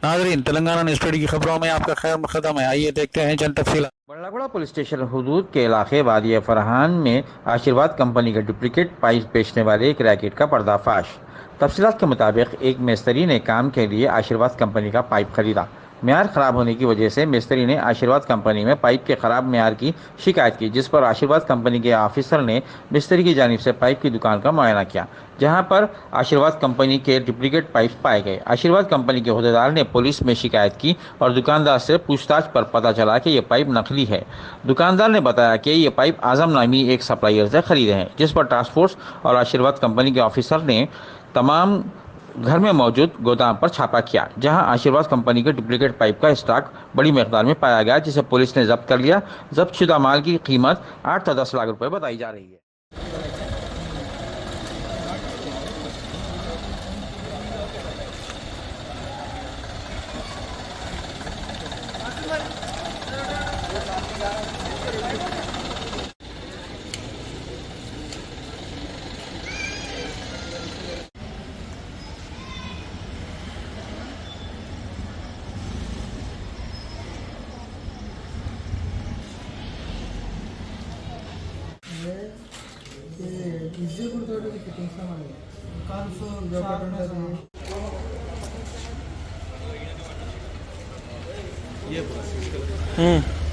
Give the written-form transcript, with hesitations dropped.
नाजरीन, Telangana news today की खबरों में आपका खैर मकदम है। आइए देखते हैं चंद तफसीलात। बल्लागुड़ा पुलिस स्टेशन हदूद के इलाके वादिया फरहान में आशीर्वाद कंपनी का डुप्लीकेट पाइप बेचने वाले एक रैकेट का पर्दाफाश। तफसीलात के मुताबिक एक मिस्त्री ने काम के लिए आशीर्वाद कंपनी का पाइप खरीदा। मियार ख़राब होने की वजह से मिस्त्री ने आशीर्वाद कंपनी में पाइप के ख़राब मियार की शिकायत की, जिस पर आशीर्वाद कंपनी के ऑफिसर ने मिस्त्री की जानिब से पाइप की दुकान का मुआयना किया, जहां पर आशीर्वाद कंपनी के डुप्लीकेट पाइप पाए गए। आशीर्वाद कंपनी के अहदेदार ने पुलिस में शिकायत की और दुकानदार से पूछताछ पर पता चला कि यह पाइप नकली है। दुकानदार ने बताया कि ये पाइप आजम नामी एक सप्लायर से खरीदे हैं, जिस पर टास्क फोर्स और आशीर्वाद कंपनी के ऑफिसर ने तमाम घर में मौजूद गोदाम पर छापा किया, जहां आशीर्वाद कंपनी के डुप्लीकेट पाइप का स्टॉक बड़ी मकदार में पाया गया, जिसे पुलिस ने जब्त कर लिया। जब्त शुदा माल की कीमत 8 से 10 लाख रुपए बताई जा रही है। విజయపూర్ తోటి ఫిట్టింగ్స్ కాల్స్ ఒకటి ఉంటుంది. हम्म